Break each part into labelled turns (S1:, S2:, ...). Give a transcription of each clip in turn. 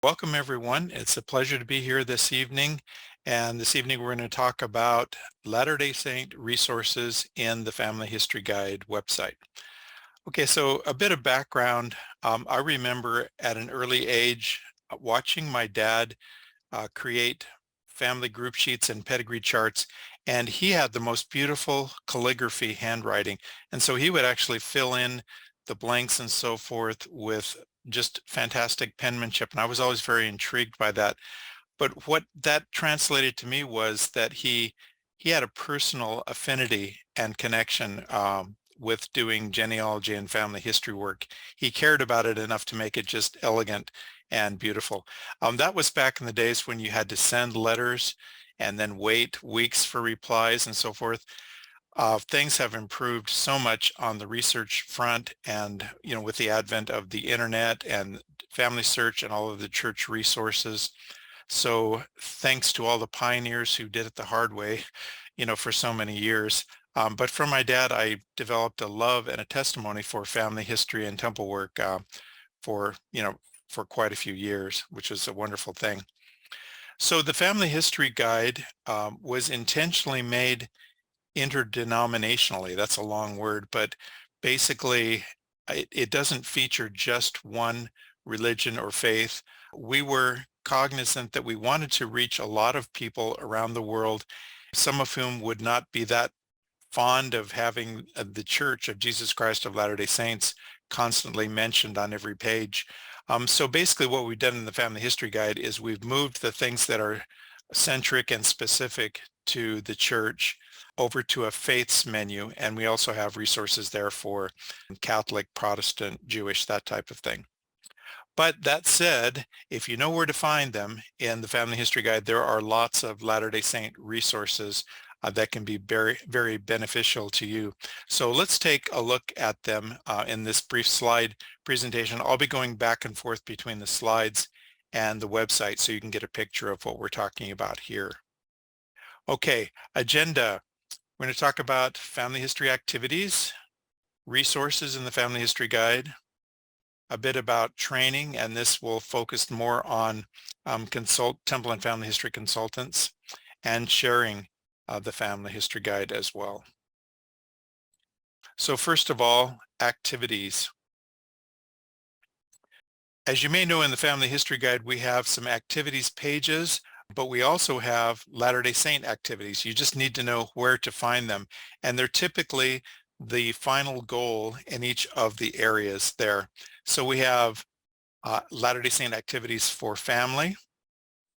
S1: Welcome everyone. It's a pleasure to be here this evening. And this evening we're going to talk about Latter-day Saint resources in the Family History Guide website. Okay, so a bit of background. I remember at an early age watching my dad create family group sheets and pedigree charts, and he had the most beautiful calligraphy handwriting. And so he would actually fill in the blanks and so forth with just fantastic penmanship, and I was always very intrigued by that. But what that translated to me was that he had a personal affinity and connection with doing genealogy and family history work. He cared about it enough to make it just elegant and beautiful. That was back in the days when you had to send letters and then wait weeks for replies and so forth. Things have improved so much on the research front, and with the advent of the internet and Family Search and all of the church resources. So thanks to all the pioneers who did it the hard way, for so many years. But from my dad, I developed a love and a testimony for family history and temple work for, for quite a few years, which was a wonderful thing. So the Family History Guide was intentionally made interdenominationally. That's a long word, but basically it doesn't feature just one religion or faith. We were cognizant that we wanted to reach a lot of people around the world, some of whom would not be that fond of having the Church of Jesus Christ of Latter-day Saints constantly mentioned on every page. So basically what we've done in the Family History Guide is we've moved the things that are centric and specific to the church over to a faiths menu, and we also have resources there for Catholic, Protestant, Jewish, that type of thing. But that said, if you know where to find them in the Family History Guide, there are lots of Latter-day Saint resources that can be very, very beneficial to you. So let's take a look at them in this brief slide presentation. I'll be going back and forth between the slides and the website so you can get a picture of what we're talking about here. Okay, agenda. We're going to talk about family history activities, resources in the Family History Guide, a bit about training, and this will focus more on temple and family history consultants, and sharing the Family History Guide as well. So first of all, activities. As you may know, in the Family History Guide, we have some activities pages, but we also have Latter-day Saint activities. You just need to know where to find them. And they're typically the final goal in each of the areas there. So we have Latter-day Saint activities for family,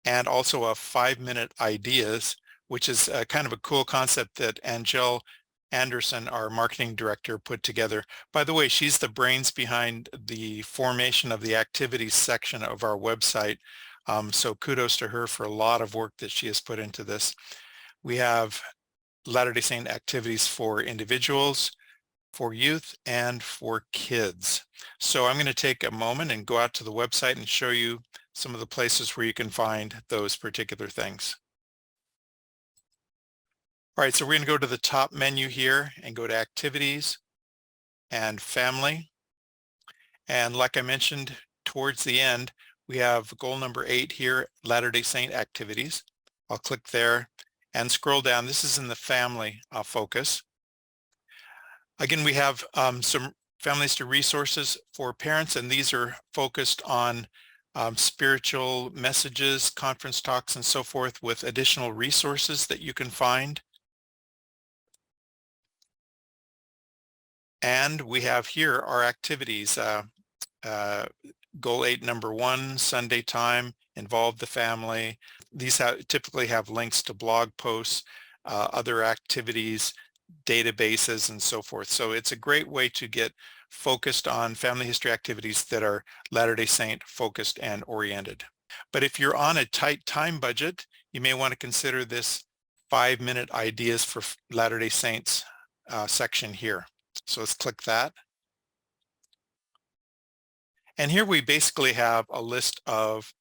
S1: and also a 5-minute ideas, which is kind of a cool concept that Angel Anderson, our marketing director, put together. By the way, she's the brains behind the formation of the activities section of our website. So kudos to her for a lot of work that she has put into this. We have Latter-day Saint activities for individuals, for youth, and for kids. So I'm going to take a moment and go out to the website and show you some of the places where you can find those particular things. All right, so we're going to go to the top menu here and go to activities and family. And like I mentioned towards the end, we have goal number 8 here, Latter-day Saint activities. I'll click there and scroll down. This is in the family focus. Again, we have some family history resources for parents, and these are focused on spiritual messages, conference talks, and so forth, with additional resources that you can find. And we have here our activities. Goal 8, number 1, Sunday time, involve the family. These typically have links to blog posts, other activities, databases, and so forth. So it's a great way to get focused on family history activities that are Latter-day Saint focused and oriented. But if you're on a tight time budget, you may want to consider this 5-minute ideas for Latter-day Saints section here. So let's click that. And here we basically have a list of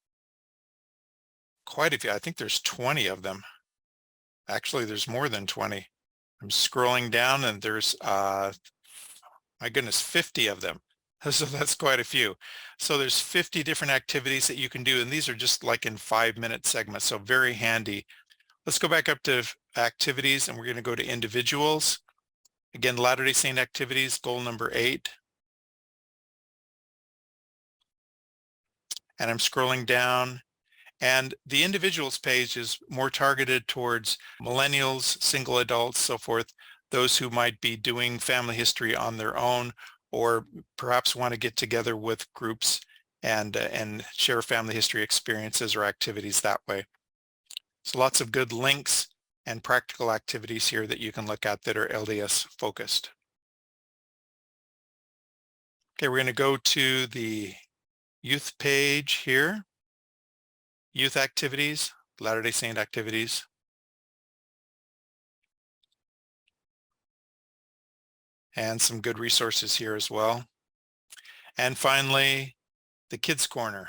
S1: quite a few. I think there's 20 of them. Actually, there's more than 20. I'm scrolling down and there's, my goodness, 50 of them. So that's quite a few. So there's 50 different activities that you can do, and these are just like in 5-minute segments, so very handy. Let's go back up to activities, and we're going to go to individuals. Again, Latter-day Saint activities, goal number 8. And I'm scrolling down, and the individuals page is more targeted towards millennials, single adults, so forth, those who might be doing family history on their own, or perhaps want to get together with groups and share family history experiences or activities that way. So lots of good links and practical activities here that you can look at that are LDS focused. Okay, we're going to go to the youth page here. Youth activities, Latter-day Saint activities. And some good resources here as well. And finally, the Kids Corner.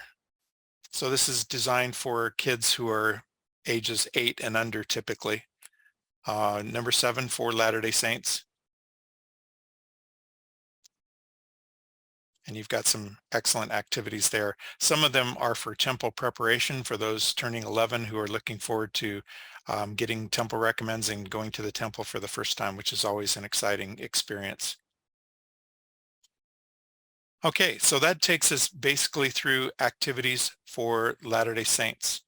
S1: So this is designed for kids who are ages 8 and under typically. Number 7 for Latter-day Saints. And you've got some excellent activities there. Some of them are for temple preparation for those turning 11 who are looking forward to getting temple recommends and going to the temple for the first time, which is always an exciting experience. Okay, so that takes us basically through activities for Latter-day Saints.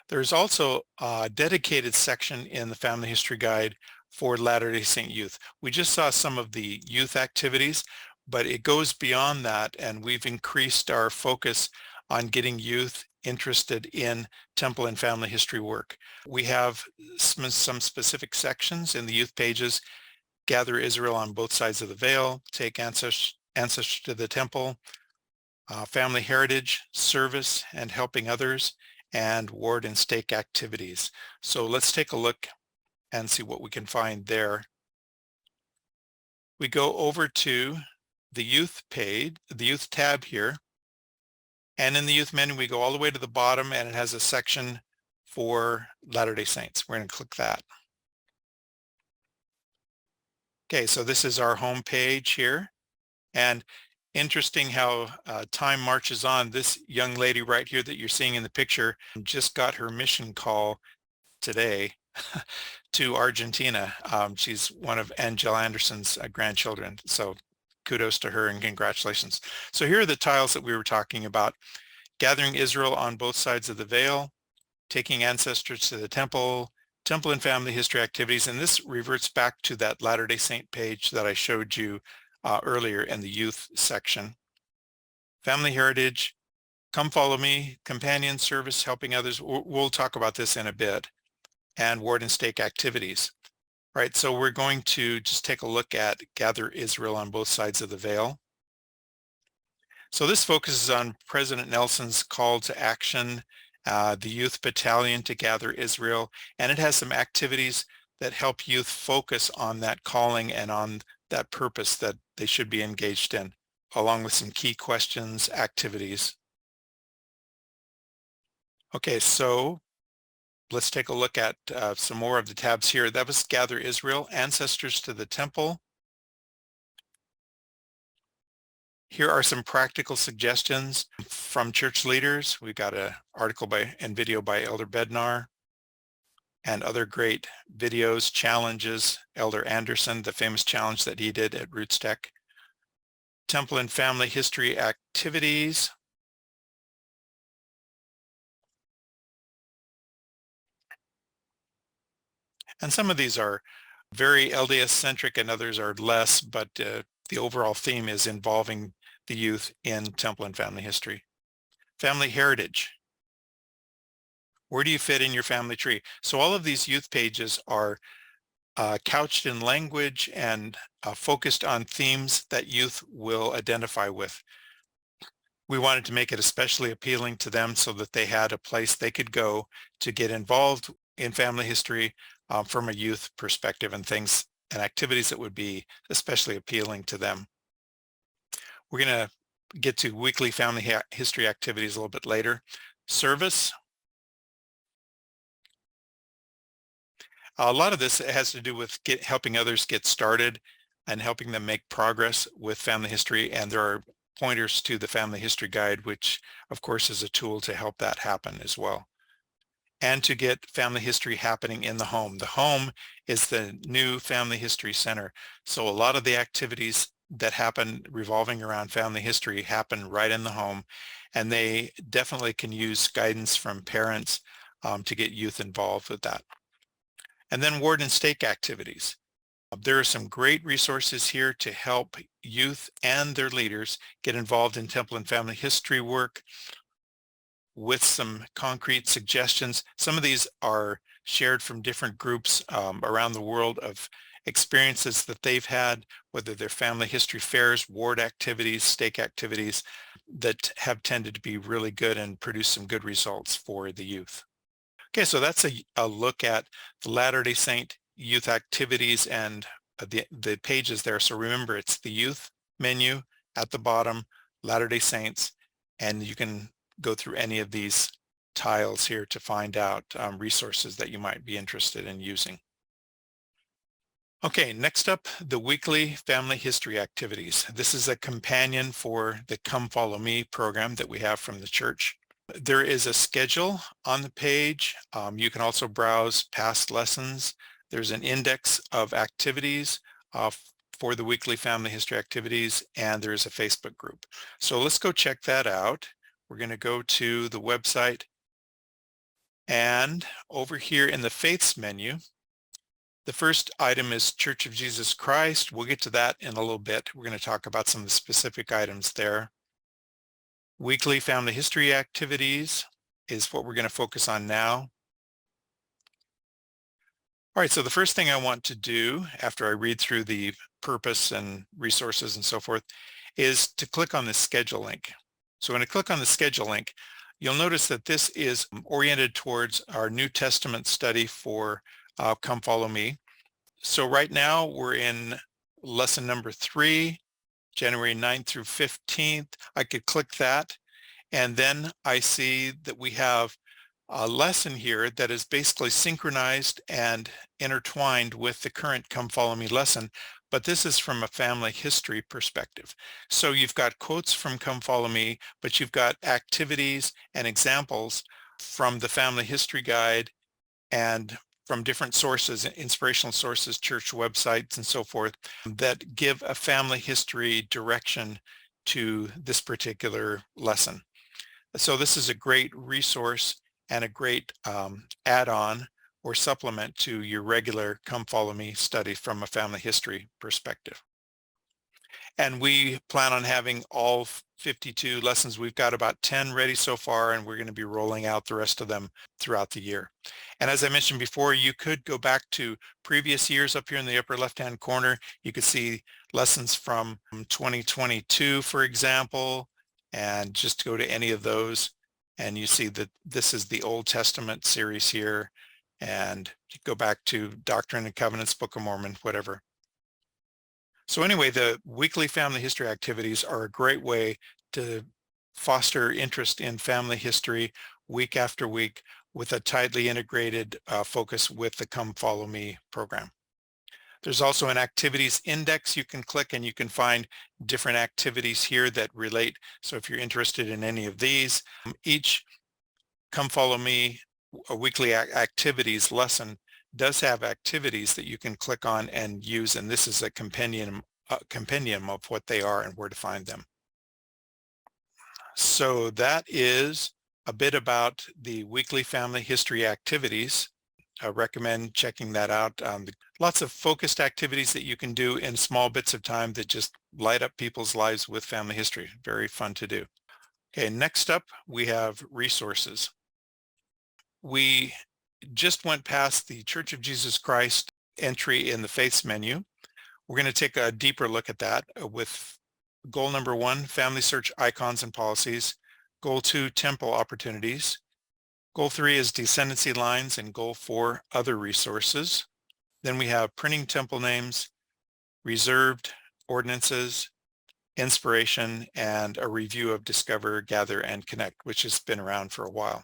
S1: There's also a dedicated section in the Family History Guide for Latter-day Saint youth. We just saw some of the youth activities, but it goes beyond that, and we've increased our focus on getting youth interested in temple and family history work. We have some specific sections in the youth pages: Gather Israel on Both Sides of the Veil, Take Ancestors to the Temple, Family Heritage, Service and Helping Others, and Ward and Stake activities. So let's take a look and see what we can find there. We go over to the youth page, the youth tab here, and in the youth menu we go all the way to the bottom, and it has a section for Latter-day Saints. We're going to click that. Okay, so this is our home page here, and interesting how time marches on. This young lady right here that you're seeing in the picture just got her mission call today to Argentina. She's one of Angela Anderson's grandchildren, so kudos to her and congratulations. So here are the tiles that we were talking about: Gathering Israel on Both Sides of the Veil, Taking Ancestors to the Temple, Temple and Family History activities, and this reverts back to that Latter-day Saint page that I showed you earlier in the youth section. Family Heritage, Come Follow Me, Companion Service, Helping Others. We'll talk about this in a bit. And Ward and Stake activities. Right, so we're going to just take a look at Gather Israel on Both Sides of the Veil. So this focuses on President Nelson's call to action, the youth battalion to gather Israel, and it has some activities that help youth focus on that calling and on that purpose that they should be engaged in, along with some key questions, activities. Okay, so let's take a look at some more of the tabs here. That was Gather Israel, Ancestors to the Temple. Here are some practical suggestions from church leaders. We've got an article and video by Elder Bednar, and other great videos, challenges. Elder Anderson, the famous challenge that he did at RootsTech. Temple and Family History activities. And some of these are very LDS-centric and others are less, but the overall theme is involving the youth in temple and family history. Family Heritage. Where do you fit in your family tree? So all of these youth pages are couched in language and focused on themes that youth will identify with. We wanted to make it especially appealing to them so that they had a place they could go to get involved in family history from a youth perspective, and things and activities that would be especially appealing to them. We're going to get to weekly family history activities a little bit later. Service. A lot of this has to do with helping others get started. and helping them make progress with family history. And there are pointers to the Family History Guide, which of course is a tool to help that happen as well. And to get family history happening in the home. The home is the new family history center. So a lot of the activities that happen revolving around family history happen right in the home, and they definitely can use guidance from parents to get youth involved with that. And then ward and stake activities. There are some great resources here to help youth and their leaders get involved in temple and family history work with some concrete suggestions. Some of these are shared from different groups around the world of experiences that they've had, whether they're family history fairs, ward activities, stake activities, that have tended to be really good and produce some good results for the youth. Okay, so that's a look at the Latter-day Saint youth activities and the pages there. So remember, it's the youth menu at the bottom, Latter-day Saints, and you can go through any of these tiles here to find out resources that you might be interested in using. Okay, next up, the weekly family history activities. This is a companion for the Come Follow Me program that we have from the church. There is a schedule on the page. You can also browse past lessons. There's an index of activities for the weekly family history activities, and there's a Facebook group. So let's go check that out. We're going to go to the website, and over here in the Faiths menu, the first item is Church of Jesus Christ. We'll get to that in a little bit. We're going to talk about some of the specific items there. Weekly family history activities is what we're going to focus on now. All right, so the first thing I want to do after I read through the purpose and resources and so forth is to click on the schedule link. So when I click on the schedule link, you'll notice that this is oriented towards our New Testament study for Come Follow Me. So right now we're in lesson number 3, January 9th through 15th. I could click that, and then I see that we have a lesson here that is basically synchronized and intertwined with the current Come Follow Me lesson, but this is from a family history perspective. So you've got quotes from Come Follow Me, but you've got activities and examples from the Family History Guide and from different sources, inspirational sources, church websites, and so forth, that give a family history direction to this particular lesson. So this is a great resource and a great add-on or supplement to your regular Come Follow Me study from a family history perspective. And we plan on having all 52 lessons. We've got about 10 ready so far, and we're going to be rolling out the rest of them throughout the year. And as I mentioned before, you could go back to previous years. Up here in the upper left-hand corner, you could see lessons from 2022, for example, and just go to any of those, and you see that this is the Old Testament series here, and you go back to Doctrine and Covenants, Book of Mormon, whatever. So anyway, the weekly family history activities are a great way to foster interest in family history week after week with a tightly integrated focus with the Come Follow Me program. There's also an activities index you can click, and you can find different activities here that relate. So if you're interested in any of these, each Come Follow Me a weekly activities lesson does have activities that you can click on and use, and this is a compendium of what they are and where to find them. So that is a bit about the weekly family history activities. I recommend checking that out. Lots of focused activities that you can do in small bits of time that just light up people's lives with family history. Very fun to do. Okay, next up we have resources. We just went past the Church of Jesus Christ entry in the Faiths menu. We're going to take a deeper look at that with goal number 1, family search icons and policies. Goal 2, temple opportunities. Goal 3 is descendancy lines, and goal 4, other resources. Then we have printing temple names, reserved ordinances, inspiration, and a review of Discover, Gather, and Connect, which has been around for a while.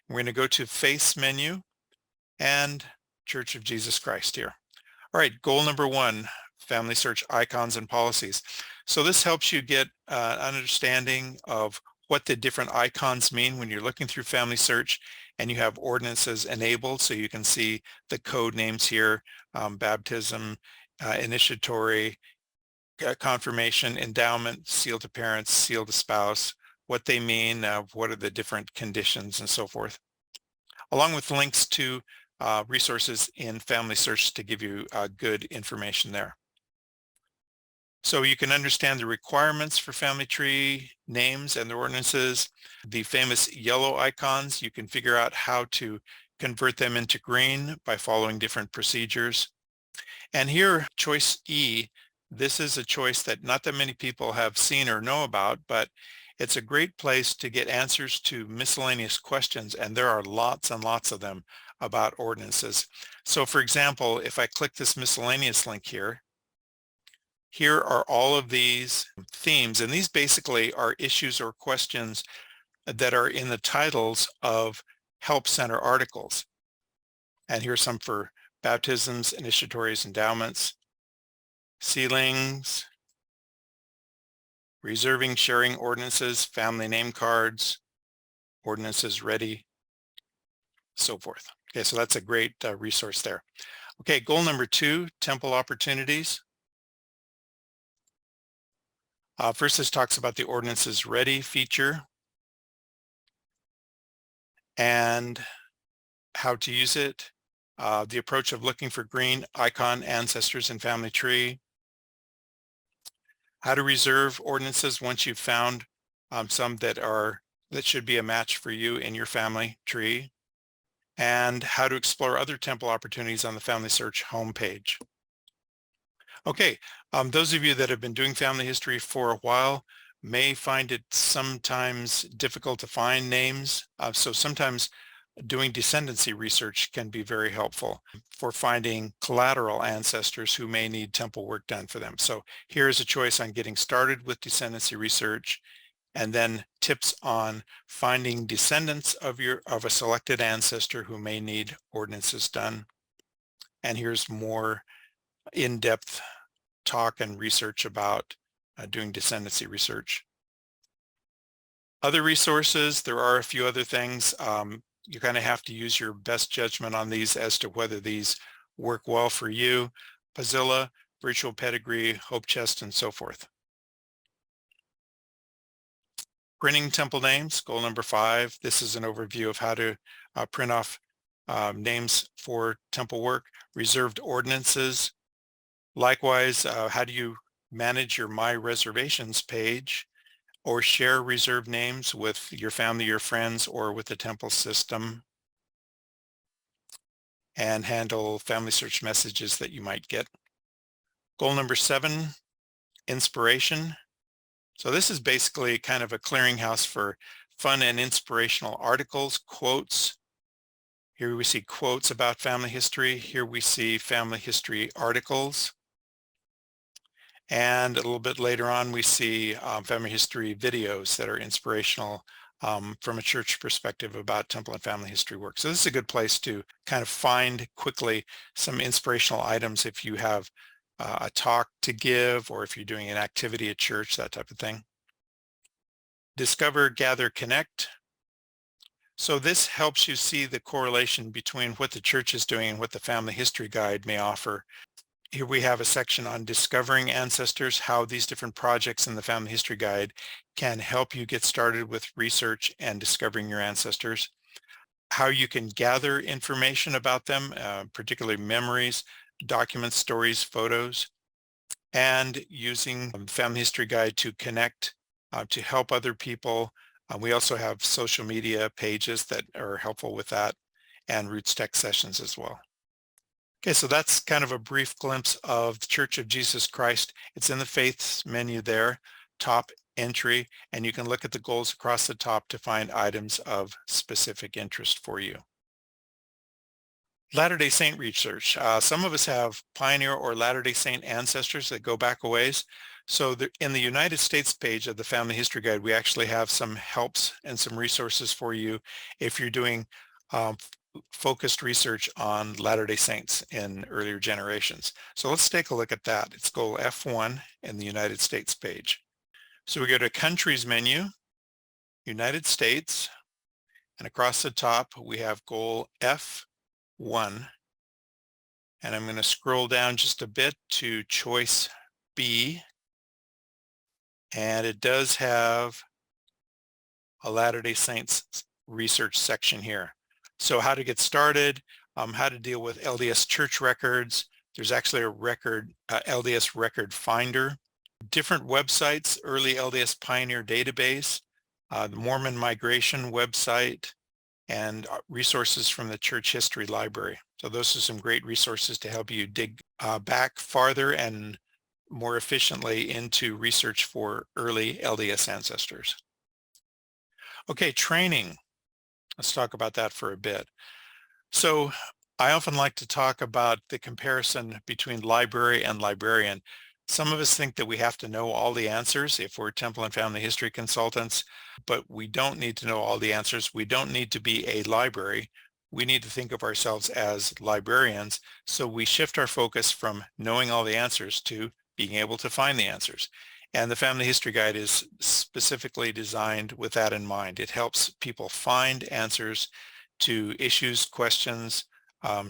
S1: We're going to go to Faiths menu and Church of Jesus Christ here. All right, goal number 1, Family Search icons and policies. So this helps you get an understanding of what the different icons mean when you're looking through Family Search and you have ordinances enabled, so you can see the code names here, baptism, initiatory, confirmation, endowment, seal to parents, seal to spouse, what they mean, what are the different conditions, and so forth, along with links to resources in Family Search to give you good information there. So you can understand the requirements for family tree names and the ordinances. The famous yellow icons, you can figure out how to convert them into green by following different procedures. And here, choice E, this is a choice that not that many people have seen or know about, but it's a great place to get answers to miscellaneous questions, and there are lots and lots of them about ordinances. So for example, if I click this miscellaneous link here, here are all of these themes, and these basically are issues or questions that are in the titles of Help Center articles. And here's some for baptisms, initiatories, endowments, sealings, reserving, sharing ordinances, family name cards, ordinances ready, so forth. Okay, so that's a great resource there. Okay, goal number 2, temple opportunities. First, this talks about the ordinances ready feature and how to use it, the approach of looking for green icon ancestors in family tree, how to reserve ordinances once you've found some that should be a match for you in your family tree, and how to explore other temple opportunities on the Family Search homepage. Okay, those of you that have been doing family history for a while may find it sometimes difficult to find names. So sometimes doing descendancy research can be very helpful for finding collateral ancestors who may need temple work done for them. So here's a choice on getting started with descendancy research, and then tips on finding descendants of a selected ancestor who may need ordinances done. And here's more in-depth talk and research about doing descendancy research. Other resources, there are a few other things. You kind of have to use your best judgment on these as to whether these work well for you. Pazilla, Virtual Pedigree, Hope Chest, and so forth. Printing temple names, goal number 5. This is an overview of how to print off names for temple work. Reserved ordinances. Likewise, how do you manage your My Reservations page or share reserved names with your family, your friends, or with the temple system, and handle Family Search messages that you might get. Goal number 7, inspiration. So this is basically kind of a clearinghouse for fun and inspirational articles, quotes. Here we see quotes about family history. Here we see family history articles. And a little bit later on, we see family history videos that are inspirational from a church perspective about temple and family history work. So this is a good place to kind of find quickly some inspirational items if you have a talk to give, or if you're doing an activity at church, that type of thing. Discover, gather, connect. So this helps you see the correlation between what the church is doing and what the Family History Guide may offer. Here we have a section on discovering ancestors, how these different projects in the Family History Guide can help you get started with research and discovering your ancestors. How you can gather information about them, particularly memories, documents, stories, photos, and using the Family History Guide to connect, to help other people. We also have social media pages that are helpful with that, and Roots Tech sessions as well. Okay, so that's kind of a brief glimpse of the Church of Jesus Christ. It's in the Faiths menu there, top entry, and you can look at the goals across the top to find items of specific interest for you. Latter-day Saint research. Some of us have Pioneer or Latter-day Saint ancestors that go back a ways. So in the United States page of the Family History Guide, we actually have some helps and some resources for you if you're doing focused research on Latter-day Saints in earlier generations. So let's take a look at that. It's goal F1 in the United States page. So we go to Countries menu, United States, and across the top we have goal F1. And I'm going to scroll down just a bit to choice B. And it does have a Latter-day Saints research section here. So how to get started, how to deal with LDS church records. There's actually a record, LDS record finder, different websites, early LDS Pioneer database, the Mormon migration website, and resources from the Church History Library. So those are some great resources to help you dig back farther and more efficiently into research for early LDS ancestors. Okay, training. Let's talk about that for a bit. So I often like to talk about the comparison between library and librarian. Some of us think that we have to know all the answers if we're Temple and Family History consultants, but we don't need to know all the answers. We don't need to be a library. We need to think of ourselves as librarians. So we shift our focus from knowing all the answers to being able to find the answers. And the Family History Guide is specifically designed with that in mind. It helps people find answers to issues, questions,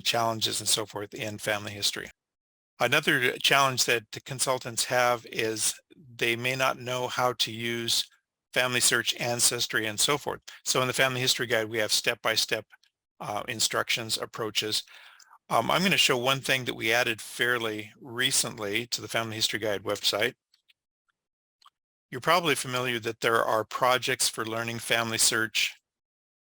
S1: challenges, and so forth in family history. Another challenge that the consultants have is they may not know how to use Family Search, Ancestry, and so forth. So in the Family History Guide, we have step-by-step instructions, approaches. I'm going to show one thing that we added fairly recently to the Family History Guide website. You're probably familiar that there are projects for learning Family Search,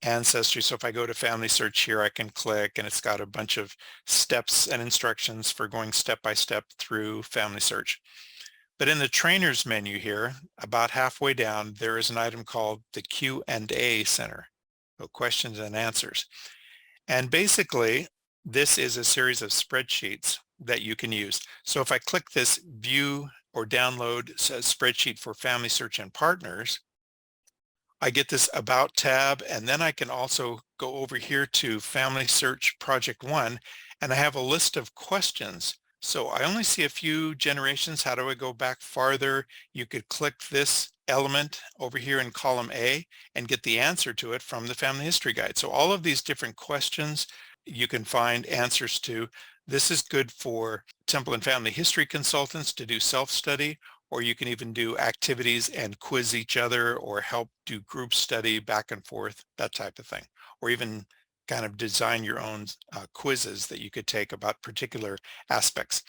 S1: Ancestry. So if I go to Family Search here, I can click and it's got a bunch of steps and instructions for going step by step through Family Search. But in the trainers menu here, about halfway down, there is an item called the Q&A Center, so questions and answers. And basically, this is a series of spreadsheets that you can use. So if I click this view or download a spreadsheet for Family Search and Partners, I get this About tab, and then I can also go over here to Family Search Project 1, and I have a list of questions. So I only see a few generations. How do I go back farther? You could click this element over here in column A and get the answer to it from the Family History Guide. So all of these different questions you can find answers to. This is good for Temple and Family History consultants to do self-study, or you can even do activities and quiz each other or help do group study back and forth, that type of thing. Or even kind of design your own quizzes that you could take about particular aspects.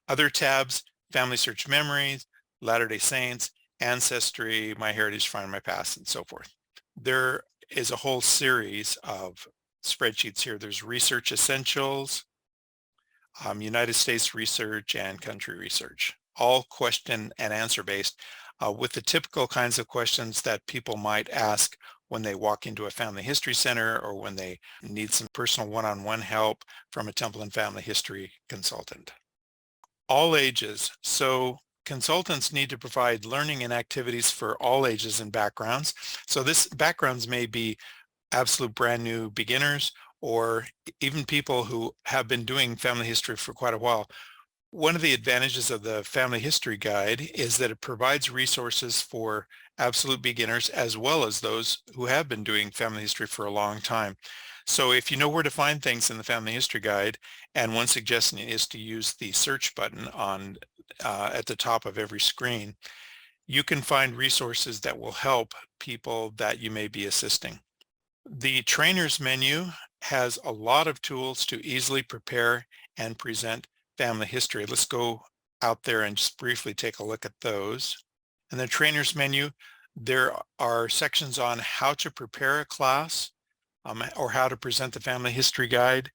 S1: Other tabs, Family Search Memories, Latter-day Saints, Ancestry, MyHeritage, Find My Past, and so forth. There is a whole series of spreadsheets here. There's Research Essentials, United States Research, and Country Research, all question and answer based with the typical kinds of questions that people might ask when they walk into a family history center or when they need some personal one-on-one help from a Temple and Family History consultant. All ages. So consultants need to provide learning and activities for all ages and backgrounds. So this backgrounds may be absolute brand new beginners or even people who have been doing family history for quite a while. One of the advantages of the Family History Guide is that it provides resources for absolute beginners as well as those who have been doing family history for a long time. So if you know where to find things in the Family History Guide, and one suggestion is to use the search button on at the top of every screen, you can find resources that will help people that you may be assisting. The trainers menu has a lot of tools to easily prepare and present family history. Let's go out there and just briefly take a look at those. In the trainers menu, there are sections on how to prepare a class or how to present the Family History Guide.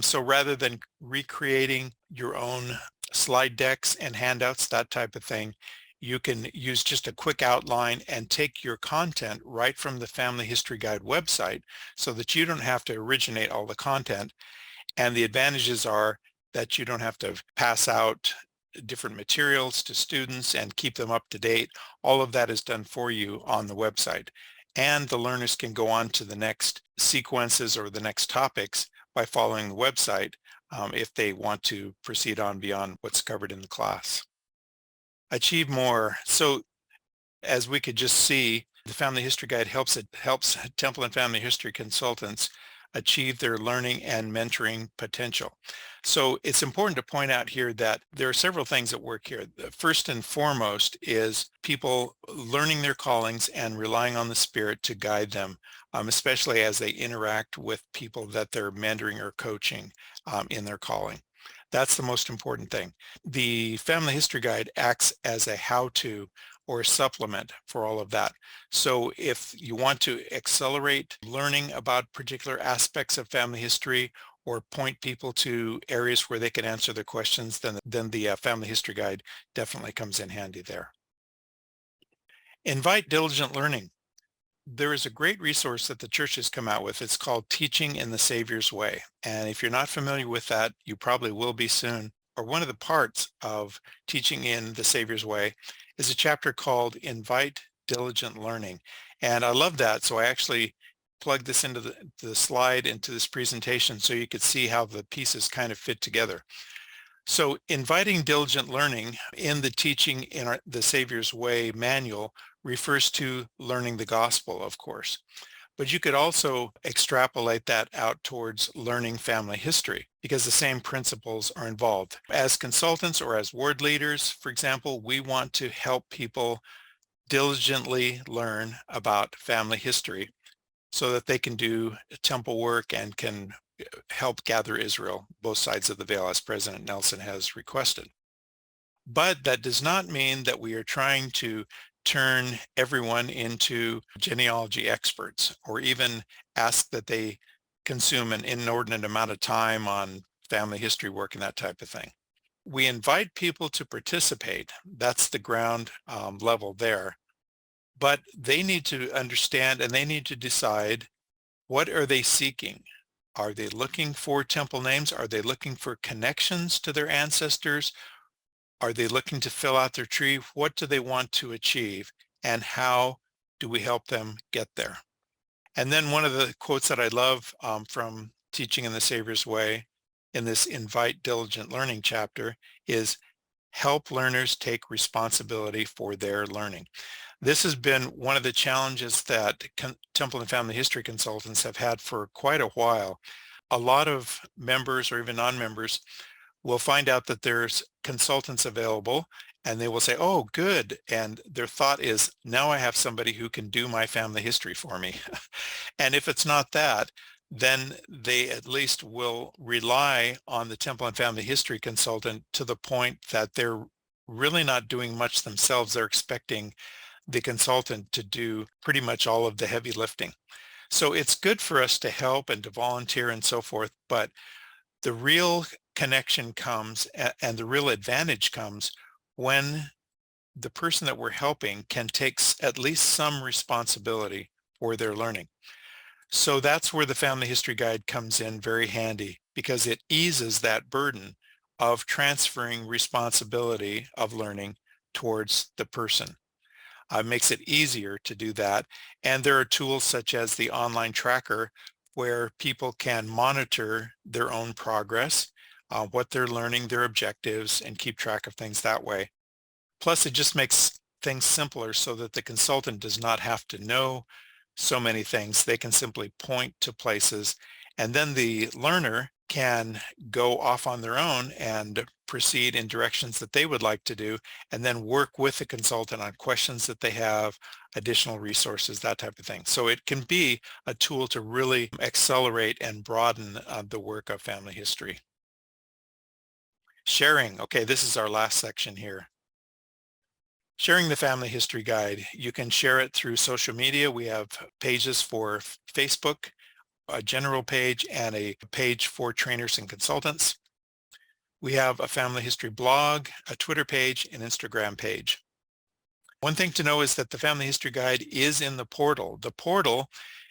S1: So rather than recreating your own slide decks and handouts, that type of thing, you can use just a quick outline and take your content right from the Family History Guide website so that you don't have to originate all the content. And the advantages are that you don't have to pass out different materials to students and keep them up to date. All of that is done for you on the website. and the learners can go on to the next sequences or the next topics by following the website if they want to proceed on beyond what's covered in the class. Achieve more. So as we could just see, the Family History Guide helps Temple and Family History consultants achieve their learning and mentoring potential. So it's important to point out here that there are several things at work here. The first and foremost is people learning their callings and relying on the Spirit to guide them, especially as they interact with people that they're mentoring or coaching in their calling. That's the most important thing. The Family History Guide acts as a how-to or supplement for all of that. So if you want to accelerate learning about particular aspects of family history or point people to areas where they can answer their questions, then the Family History Guide definitely comes in handy there. Invite diligent learning. There is a great resource that the church has come out with. It's called Teaching in the Savior's Way. And if you're not familiar with that, you probably will be soon. Or one of the parts of Teaching in the Savior's Way is a chapter called Invite Diligent Learning. And I love that. So I actually plugged this into the slide into this presentation so you could see how the pieces kind of fit together. So inviting diligent learning in the Teaching in the Savior's Way manual refers to learning the gospel, of course. But you could also extrapolate that out towards learning family history because the same principles are involved. As consultants or as ward leaders, for example, we want to help people diligently learn about family history so that they can do temple work and can help gather Israel, both sides of the veil, as President Nelson has requested. But that does not mean that we are trying to turn everyone into genealogy experts or even ask that they consume an inordinate amount of time on family history work and that type of thing. We invite people to participate. That's the ground level there. But they need to understand and they need to decide, what are they seeking? Are they looking for temple names? Are they looking for connections to their ancestors? Are they looking to fill out their tree? What do they want to achieve? And how do we help them get there? And then one of the quotes that I love from Teaching in the Savior's Way in this Invite Diligent Learning chapter is, help learners take responsibility for their learning. This has been one of the challenges that Temple and Family History consultants have had for quite a while. A lot of members or even non-members will find out that there's consultants available and they will say, oh, good. And their thought is, now I have somebody who can do my family history for me. And if it's not that, then they at least will rely on the Temple and Family History consultant to the point that they're really not doing much themselves. They're expecting the consultant to do pretty much all of the heavy lifting. So it's good for us to help and to volunteer and so forth, but the real connection comes and the real advantage comes when the person that we're helping can take at least some responsibility for their learning. So that's where the Family History Guide comes in very handy, because it eases that burden of transferring responsibility of learning towards the person. Makes it easier to do that. And there are tools such as the online tracker where people can monitor their own progress, what they're learning, their objectives, and keep track of things that way. Plus, it just makes things simpler so that the consultant does not have to know so many things. They can simply point to places, and then the learner can go off on their own and proceed in directions that they would like to do, and then work with the consultant on questions that they have, additional resources, that type of thing. So it can be a tool to really accelerate and broaden the work of family history. Sharing. Okay, this is our last section here. Sharing the Family History Guide. You can share it through social media. We have pages for Facebook, a general page, and a page for trainers and consultants. We have a family history blog, a Twitter page, an Instagram page. One thing to know is that the Family History Guide is in the portal. The portal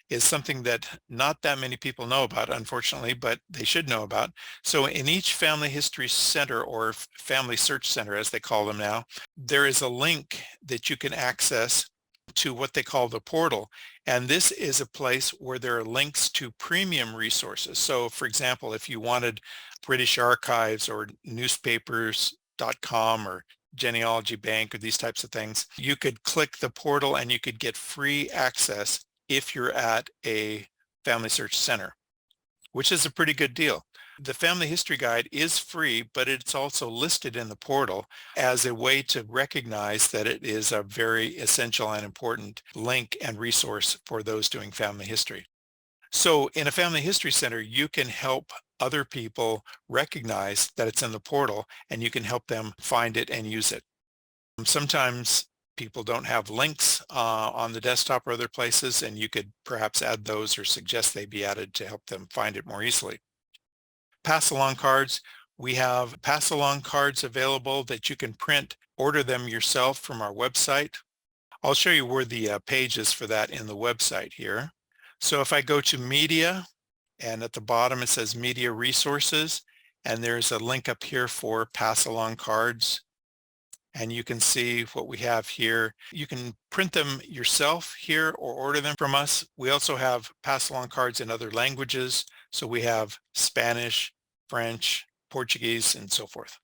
S1: is something that not that many people know about, unfortunately, but they should know about. So in each Family History Center, or Family Search Center as they call them now, there is a link that you can access to what they call the portal. And this is a place where there are links to premium resources. So for example, if you wanted British Archives or newspapers.com or Genealogy Bank or these types of things, you could click the portal and you could get free access if you're at a Family Search Center, which is a pretty good deal. The Family History Guide is free, but it's also listed in the portal as a way to recognize that it is a very essential and important link and resource for those doing family history. So in a Family History Center, you can help other people recognize that it's in the portal, and you can help them find it and use it. Sometimes people don't have links on the desktop or other places, and you could perhaps add those or suggest they be added to help them find it more easily. Pass-along cards. We have pass-along cards available that you can print, order them yourself from our website. I'll show you where the page is for that in the website here. So if I go to Media, and at the bottom it says Media Resources, and there's a link up here for pass-along cards. And you can see what we have here. You can print them yourself here or order them from us. We also have pass-along cards in other languages. So we have Spanish, French, Portuguese, and so forth.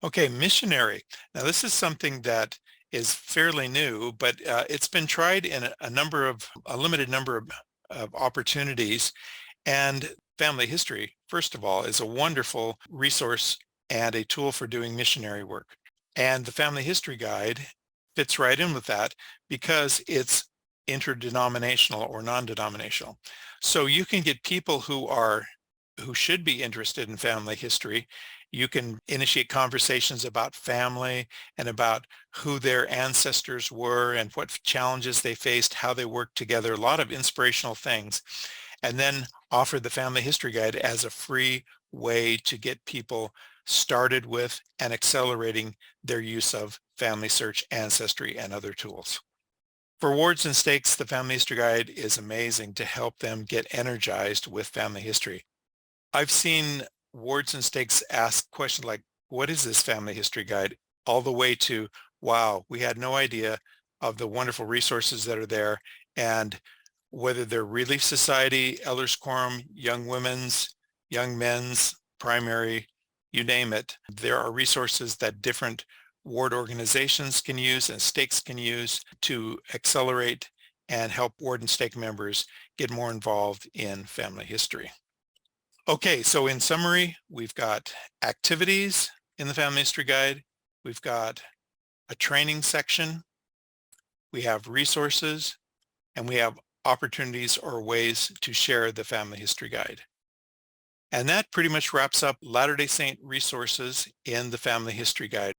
S1: Okay, missionary. Now this is something that is fairly new, but it's been tried in a limited number of opportunities. And family history, first of all, is a wonderful resource and a tool for doing missionary work. And the Family History Guide fits right in with that because it's interdenominational or non-denominational. So you can get people who should be interested in family history. You can initiate conversations about family and about who their ancestors were and what challenges they faced, how they worked together, a lot of inspirational things, and then offer the Family History Guide as a free way to get people started with and accelerating their use of Family Search, Ancestry, and other tools. For wards and stakes, the Family History Guide is amazing to help them get energized with family history. I've seen wards and stakes ask questions like, what is this Family History Guide? All the way to, wow, we had no idea of the wonderful resources that are there, and whether they're Relief Society, Elders Quorum, Young Women's, Young Men's, Primary, you name it, there are resources that different ward organizations can use and stakes can use to accelerate and help ward and stake members get more involved in family history. Okay, so in summary, we've got activities in the Family History Guide, we've got a training section, we have resources, and we have opportunities or ways to share the Family History Guide. And that pretty much wraps up Latter-day Saint resources in the Family History Guide.